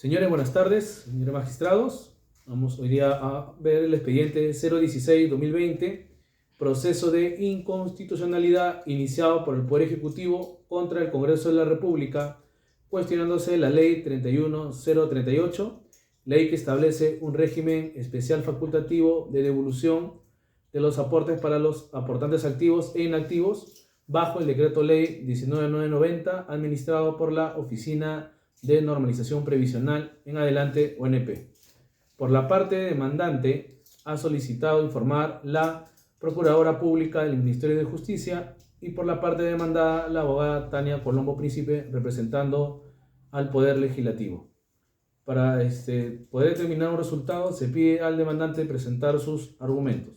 Señores, buenas tardes, señores magistrados. Vamos hoy día a ver el expediente 016-2020, proceso de inconstitucionalidad iniciado por el Poder Ejecutivo contra el Congreso de la República, cuestionándose la Ley 31038, ley que establece un régimen especial facultativo de devolución de los aportes para los aportantes activos e inactivos bajo el Decreto Ley 19990, administrado por la Oficina de Normalización Previsional en adelante ONP. Por la parte demandante, ha solicitado informar la Procuradora Pública del Ministerio de Justicia, y por la parte demandada, la abogada Tania Colombo Príncipe, representando al Poder Legislativo. Para poder determinar un resultado, se pide al demandante presentar sus argumentos.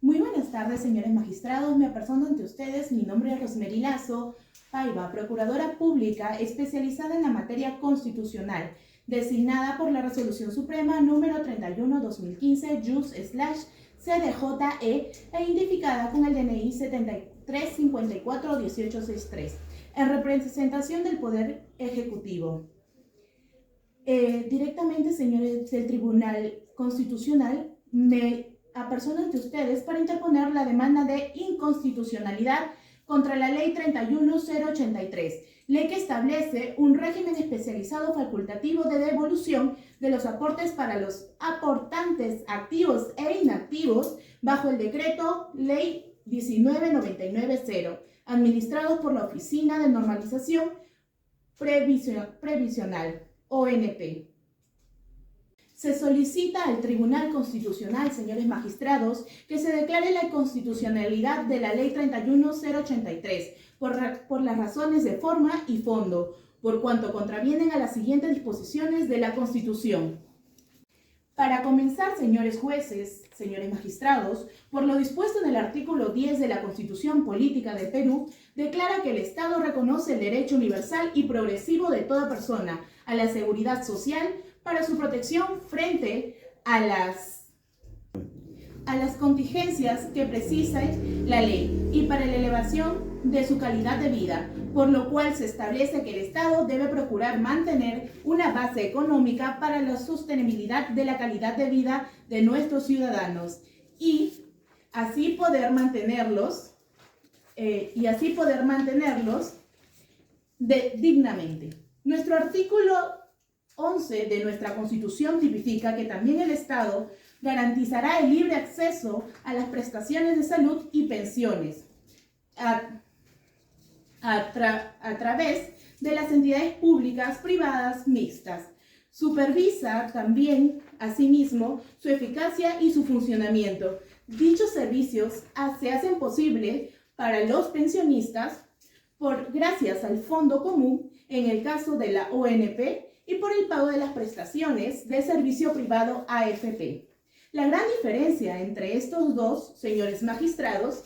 Muy buenas tardes, señores magistrados. Me apersono ante ustedes. Mi nombre es Rosemary Lazo Paiva, Procuradora Pública especializada en la materia constitucional, designada por la Resolución Suprema número 31/2015, JUS/CDJE, e identificada con el DNI 73541863, en representación del Poder Ejecutivo. Directamente, señores del Tribunal Constitucional, me apersono ante ustedes para interponer la demanda de inconstitucionalidad contra la Ley 31083, ley que establece un régimen especializado facultativo de devolución de los aportes para los aportantes activos e inactivos bajo el Decreto Ley 19990, administrado por la Oficina de Normalización Previsional, ONP. Se solicita al Tribunal Constitucional, señores magistrados, que se declare la inconstitucionalidad de la Ley 31083 por las razones de forma y fondo, por cuanto contravienen a las siguientes disposiciones de la Constitución. Para comenzar, señores jueces, señores magistrados, por lo dispuesto en el artículo 10 de la Constitución Política del Perú, declara que el Estado reconoce el derecho universal y progresivo de toda persona a la seguridad social para su protección frente a las contingencias que precise la ley y para la elevación de su calidad de vida, por lo cual se establece que el Estado debe procurar mantener una base económica para la sostenibilidad de la calidad de vida de nuestros ciudadanos y así poder mantenerlos dignamente. Nuestro artículo 11 de nuestra Constitución tipifica que también el Estado garantizará el libre acceso a las prestaciones de salud y pensiones a través de las entidades públicas, privadas, mixtas. Supervisa también, asimismo, su eficacia y su funcionamiento. Dichos servicios se hacen posible para los pensionistas gracias al Fondo Común en el caso de la ONP y por el pago de las prestaciones de servicio privado AFP. La gran diferencia entre estos dos, señores magistrados,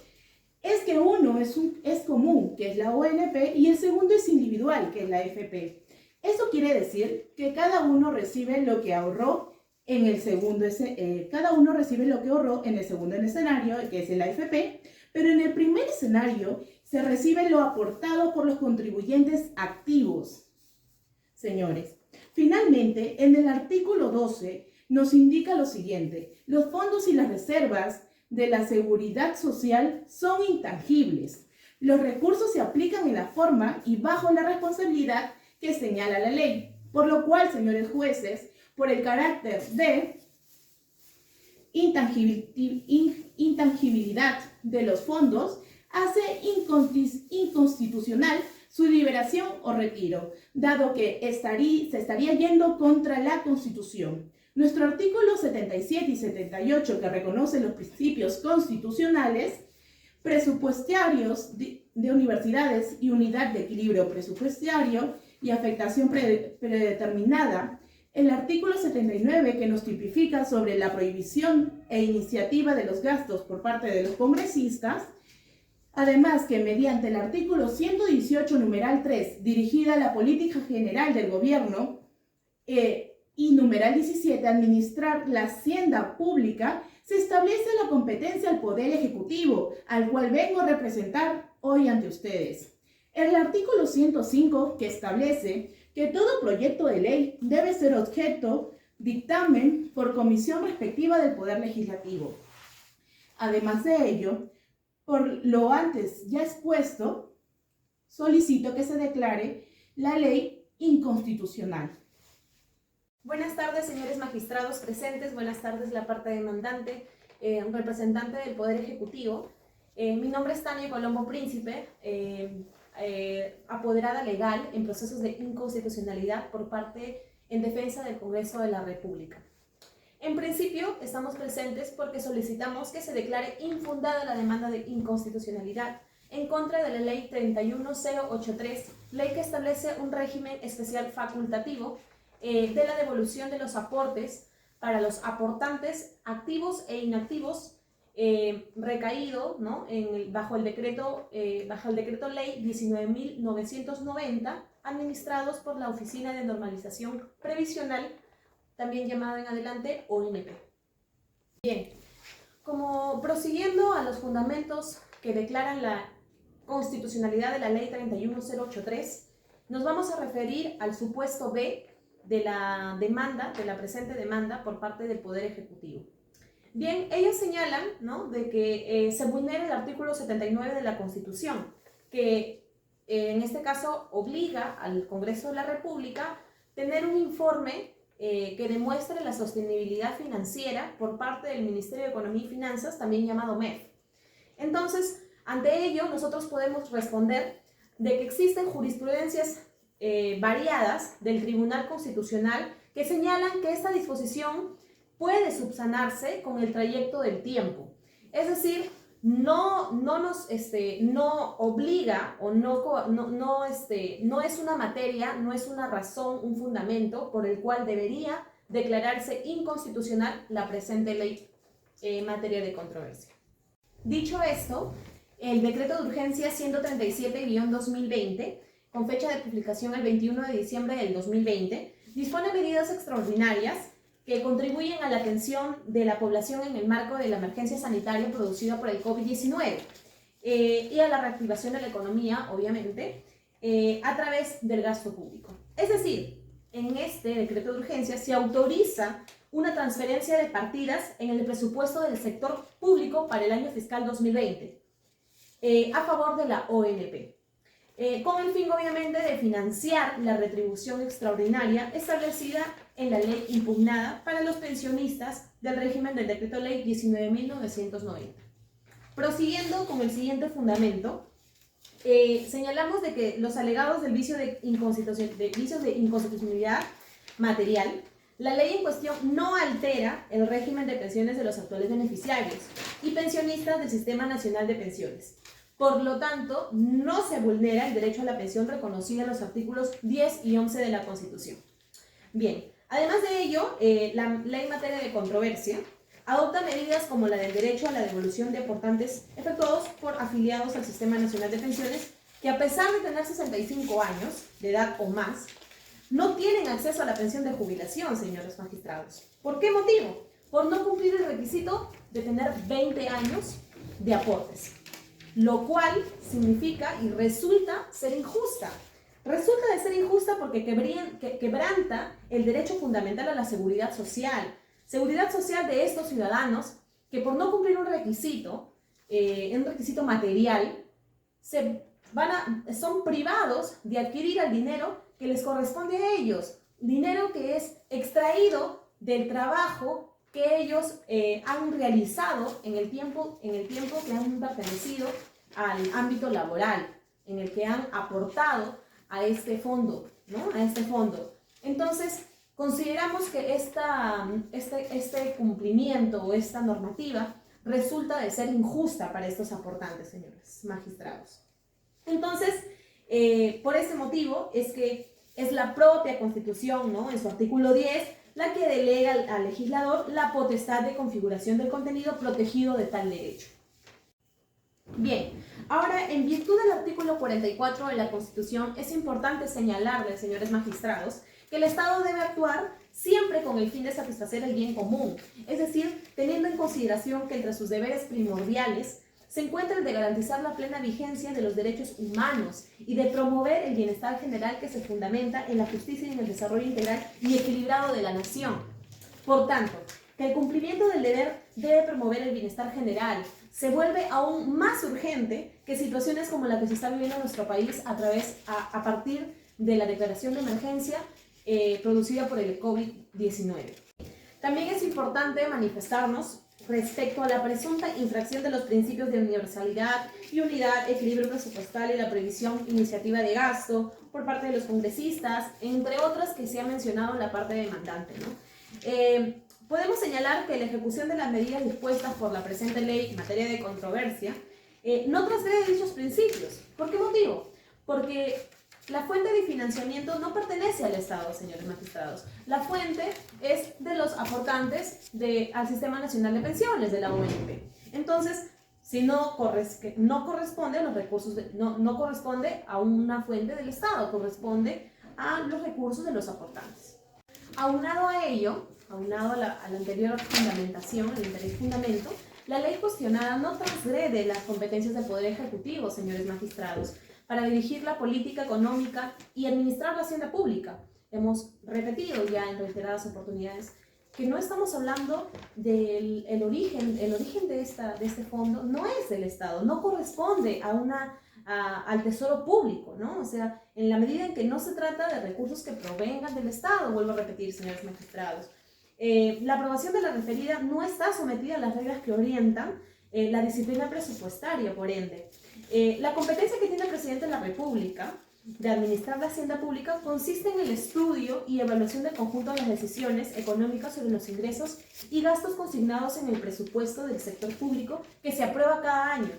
es que uno es común, que es la ONP, y el segundo es individual, que es la AFP. Eso quiere decir que cada uno recibe lo que ahorró en el segundo escenario, que es el AFP, pero en el primer escenario se recibe lo aportado por los contribuyentes activos. Señores, finalmente, en el artículo 12 nos indica lo siguiente: los fondos y las reservas de la seguridad social son intangibles. Los recursos se aplican en la forma y bajo la responsabilidad que señala la ley, por lo cual, señores jueces, por el carácter de intangibilidad de los fondos, hace inconstitucional su liberación o retiro, dado que se estaría yendo contra la Constitución. Nuestro artículo 77 y 78, que reconoce los principios constitucionales, presupuestarios de universidades y unidad de equilibrio presupuestario y afectación predeterminada, el artículo 79, que nos tipifica sobre la prohibición e iniciativa de los gastos por parte de los congresistas, además que mediante el artículo 118, numeral 3, dirigida a la política general del gobierno, y numeral 17, administrar la hacienda pública, se establece la competencia al Poder Ejecutivo, al cual vengo a representar hoy ante ustedes. El artículo 105, que establece que todo proyecto de ley debe ser objeto dictamen por comisión respectiva del Poder Legislativo. Además de ello, por lo antes ya expuesto, solicito que se declare la ley inconstitucional. Buenas tardes, señores magistrados presentes. Buenas tardes, la parte demandante, representante del Poder Ejecutivo. Mi nombre es Tania Colombo Príncipe, apoderada legal en procesos de inconstitucionalidad por parte en defensa del Congreso de la República. En principio, estamos presentes porque solicitamos que se declare infundada la demanda de inconstitucionalidad en contra de la Ley 31083, ley que establece un régimen especial facultativo de la devolución de los aportes para los aportantes activos e inactivos recaído, ¿no?, bajo el decreto ley 19.990, administrados por la Oficina de Normalización Previsional, también llamada en adelante ONP. Bien, como prosiguiendo a los fundamentos que declaran la constitucionalidad de la ley 31083, nos vamos a referir al supuesto B de la demanda, de la presente demanda por parte del Poder Ejecutivo. Bien, ellos señalan, ¿no?, de que se vulnera el artículo 79 de la Constitución, que en este caso obliga al Congreso de la República tener un informe que demuestre la sostenibilidad financiera por parte del Ministerio de Economía y Finanzas, también llamado MEF. Entonces, ante ello, nosotros podemos responder de que existen jurisprudencias variadas del Tribunal Constitucional que señalan que esta disposición puede subsanarse con el trayecto del tiempo. Es decir, no obliga o no es una materia, no es una razón, un fundamento por el cual debería declararse inconstitucional la presente ley en materia de controversia. Dicho esto, el decreto de urgencia 137-2020, con fecha de publicación el 21 de diciembre del 2020, dispone medidas extraordinarias que contribuyen a la atención de la población en el marco de la emergencia sanitaria producida por el COVID-19 y a la reactivación de la economía, obviamente, a través del gasto público. Es decir, en este decreto de urgencia se autoriza una transferencia de partidas en el presupuesto del sector público para el año fiscal 2020 a favor de la ONP, con el fin, obviamente, de financiar la retribución extraordinaria establecida en la ley impugnada para los pensionistas del régimen del decreto ley 19.990. Prosiguiendo con el siguiente fundamento, señalamos de que los alegados del vicios de inconstitucionalidad material, la ley en cuestión no altera el régimen de pensiones de los actuales beneficiarios y pensionistas del Sistema Nacional de Pensiones. Por lo tanto, no se vulnera el derecho a la pensión reconocido en los artículos 10 y 11 de la Constitución. Bien, además de ello, la ley en materia de controversia adopta medidas como la del derecho a la devolución de aportantes efectuados por afiliados al Sistema Nacional de Pensiones que, a pesar de tener 65 años de edad o más, no tienen acceso a la pensión de jubilación, señores magistrados. ¿Por qué motivo? Por no cumplir el requisito de tener 20 años de aportes, lo cual significa y resulta ser injusta. Resulta de ser injusta porque quebranta el derecho fundamental a la seguridad social de estos ciudadanos que, por no cumplir un requisito material, son privados de adquirir el dinero que les corresponde a ellos, dinero que es extraído del trabajo que ellos han realizado en el tiempo que han pertenecido al ámbito laboral, en el que han aportado a este fondo, ¿no? A este fondo. Entonces, consideramos que este cumplimiento o esta normativa resulta de ser injusta para estos aportantes, señores magistrados. Entonces, por ese motivo es que es la propia Constitución, ¿no?, en su artículo 10, la que delega al legislador la potestad de configuración del contenido protegido de tal derecho. Bien, ahora, en virtud del artículo 44 de la Constitución, es importante señalarles, señores magistrados, que el Estado debe actuar siempre con el fin de satisfacer el bien común, es decir, teniendo en consideración que entre sus deberes primordiales se encuentra el de garantizar la plena vigencia de los derechos humanos y de promover el bienestar general que se fundamenta en la justicia y en el desarrollo integral y equilibrado de la nación. Por tanto, que el cumplimiento del deber debe promover el bienestar general se vuelve aún más urgente que situaciones como la que se está viviendo en nuestro país a partir de la declaración de emergencia producida por el COVID-19. También es importante manifestarnos respecto a la presunta infracción de los principios de universalidad y unidad, equilibrio presupuestal y la previsión iniciativa de gasto por parte de los congresistas, entre otras que se ha mencionado en la parte demandante, ¿no? Podemos señalar que la ejecución de las medidas dispuestas por la presente ley en materia de controversia no transgrede dichos principios. ¿Por qué motivo? Porque la fuente de financiamiento no pertenece al Estado, señores magistrados. La fuente es de los aportantes al Sistema Nacional de Pensiones, de la ONP. Entonces, si no corresponde a los recursos, no corresponde a una fuente del Estado, corresponde a los recursos de los aportantes. Aunado a ello, aunado a la anterior fundamentación, el interés fundamento, la ley cuestionada no transgrede las competencias del Poder Ejecutivo, señores magistrados, para dirigir la política económica y administrar la hacienda pública. Hemos repetido ya en reiteradas oportunidades que no estamos hablando del origen de este fondo, no es del Estado, no corresponde al tesoro público, ¿no? O sea, en la medida en que no se trata de recursos que provengan del Estado, vuelvo a repetir, señores magistrados. La aprobación de la referida no está sometida a las reglas que orientan la disciplina presupuestaria, por ende. La competencia que tiene el presidente de la República de administrar la hacienda pública consiste en el estudio y evaluación del conjunto de las decisiones económicas sobre los ingresos y gastos consignados en el presupuesto del sector público que se aprueba cada año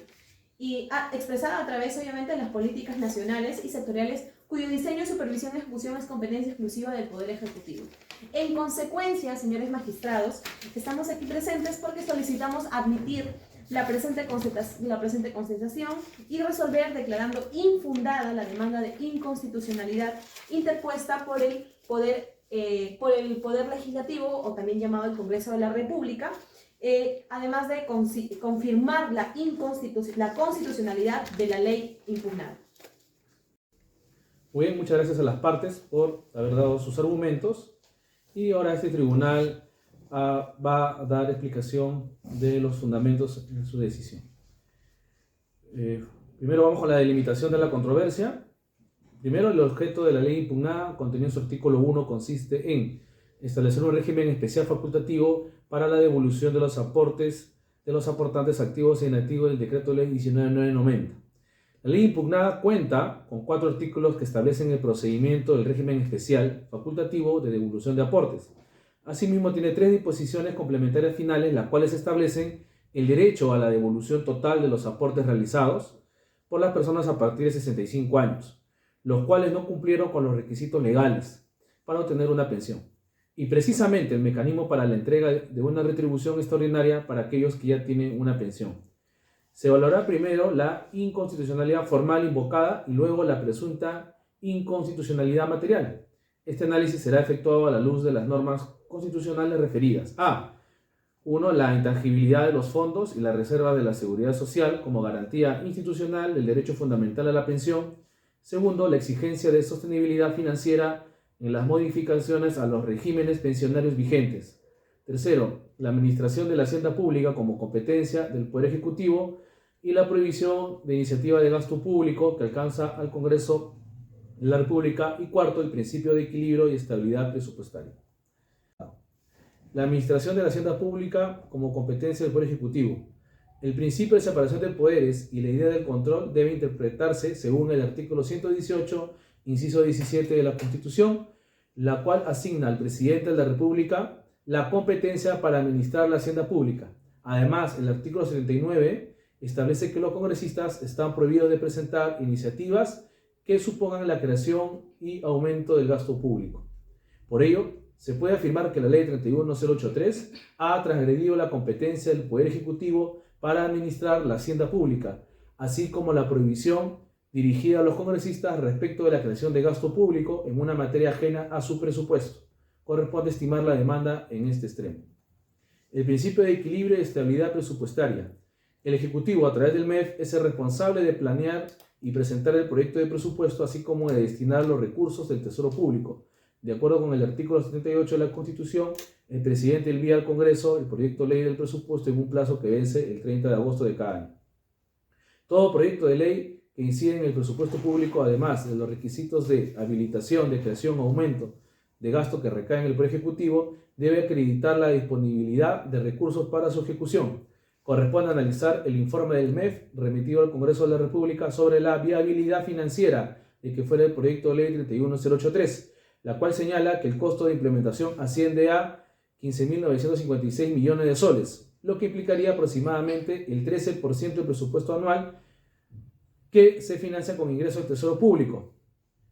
y expresada a través, obviamente, de las políticas nacionales y sectoriales cuyo diseño, supervisión y ejecución es competencia exclusiva del Poder Ejecutivo. En consecuencia, señores magistrados, estamos aquí presentes porque solicitamos admitir la presente constatación y resolver declarando infundada la demanda de inconstitucionalidad interpuesta por el Poder Legislativo, o también llamado el Congreso de la República, además de confirmar la constitucionalidad de la ley impugnada. Muy bien, muchas gracias a las partes por haber dado sus argumentos, y ahora este tribunal va a dar explicación de los fundamentos en su decisión. Primero vamos con la delimitación de la controversia. Primero, el objeto de la ley impugnada, contenido en su artículo 1, consiste en establecer un régimen especial facultativo para la devolución de los aportes de los aportantes activos e inactivos del decreto ley 19.990. La ley impugnada cuenta con 4 artículos que establecen el procedimiento del régimen especial facultativo de devolución de aportes. Asimismo, tiene 3 disposiciones complementarias finales, las cuales establecen el derecho a la devolución total de los aportes realizados por las personas a partir de 65 años, los cuales no cumplieron con los requisitos legales para obtener una pensión, y precisamente el mecanismo para la entrega de una retribución extraordinaria para aquellos que ya tienen una pensión. Se evaluará primero la inconstitucionalidad formal invocada y luego la presunta inconstitucionalidad material. Este análisis será efectuado a la luz de las normas constitucionales referidas a 1. La intangibilidad de los fondos y la reserva de la seguridad social como garantía institucional del derecho fundamental a la pensión. 2. La exigencia de sostenibilidad financiera en las modificaciones a los regímenes pensionarios vigentes. 3. La administración de la hacienda pública como competencia del Poder Ejecutivo y la prohibición de iniciativa de gasto público que alcanza al Congreso de la República. Y 4. El principio de equilibrio y estabilidad presupuestaria. La administración de la hacienda pública como competencia del Poder Ejecutivo. El principio de separación de poderes y la idea del control debe interpretarse según el artículo 118, inciso 17 de la Constitución, la cual asigna al presidente de la República la competencia para administrar la hacienda pública. Además, el artículo 79 establece que los congresistas están prohibidos de presentar iniciativas que supongan la creación y aumento del gasto público. Por ello, se puede afirmar que la Ley 31083 ha transgredido la competencia del Poder Ejecutivo para administrar la hacienda pública, así como la prohibición dirigida a los congresistas respecto de la creación de gasto público en una materia ajena a su presupuesto. Corresponde estimar la demanda en este extremo. El principio de equilibrio y estabilidad presupuestaria. El Ejecutivo, a través del MEF, es el responsable de planear y presentar el proyecto de presupuesto, así como de destinar los recursos del Tesoro Público. De acuerdo con el artículo 78 de la Constitución, el presidente envía al Congreso el proyecto de ley del presupuesto en un plazo que vence el 30 de agosto de cada año. Todo proyecto de ley que incide en el presupuesto público, además de los requisitos de habilitación, de creación o aumento de gasto que recaen en el Poder Ejecutivo, debe acreditar la disponibilidad de recursos para su ejecución. Corresponde analizar el informe del MEF remitido al Congreso de la República sobre la viabilidad financiera de que fuera el proyecto de ley 31083, la cual señala que el costo de implementación asciende a 15.956 millones de soles, lo que implicaría aproximadamente el 13% del presupuesto anual que se financia con ingresos del Tesoro Público,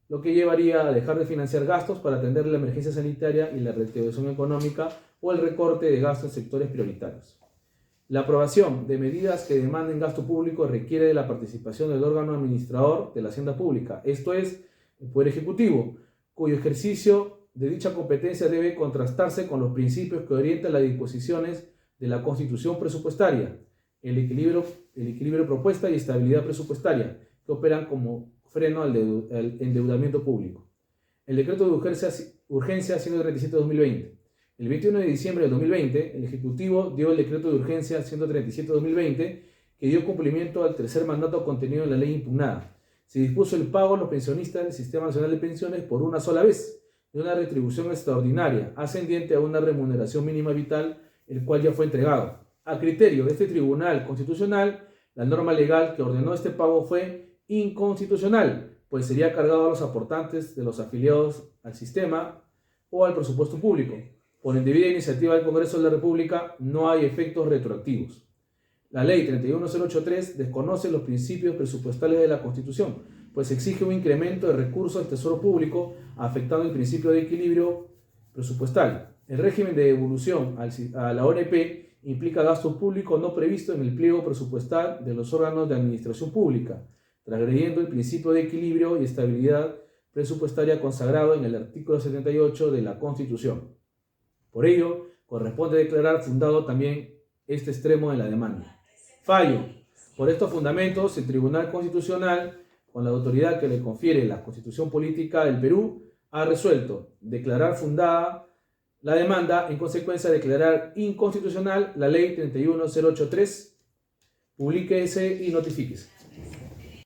lo que llevaría a dejar de financiar gastos para atender la emergencia sanitaria y la reactivación económica o el recorte de gastos en sectores prioritarios. La aprobación de medidas que demanden gasto público requiere de la participación del órgano administrador de la Hacienda Pública, esto es, el Poder Ejecutivo, cuyo ejercicio de dicha competencia debe contrastarse con los principios que orientan las disposiciones de la Constitución presupuestaria, el equilibrio propuesta y estabilidad presupuestaria, que operan como freno al endeudamiento público. El decreto de urgencia 137/2020. El 21 de diciembre del 2020, el Ejecutivo dio el decreto de urgencia 137/2020, que dio cumplimiento al tercer mandato contenido en la ley impugnada. Se dispuso el pago a los pensionistas del Sistema Nacional de Pensiones por una sola vez, de una retribución extraordinaria, ascendiente a una remuneración mínima vital, el cual ya fue entregado. A criterio de este Tribunal Constitucional, la norma legal que ordenó este pago fue inconstitucional, pues sería cargado a los aportantes de los afiliados al sistema o al presupuesto público. Por indebida iniciativa del Congreso de la República, no hay efectos retroactivos. La Ley 31083 desconoce los principios presupuestales de la Constitución, pues exige un incremento de recursos del Tesoro Público, afectando el principio de equilibrio presupuestal. El régimen de devolución a la ONP implica gasto público no previsto en el pliego presupuestal de los órganos de administración pública, transgrediendo el principio de equilibrio y estabilidad presupuestaria consagrado en el artículo 78 de la Constitución. Por ello, corresponde declarar fundado también este extremo de la demanda. Fallo. Por estos fundamentos, el Tribunal Constitucional, con la autoridad que le confiere la Constitución Política del Perú, ha resuelto declarar fundada la demanda, en consecuencia declarar inconstitucional la Ley 31083. Publíquese y notifíquese.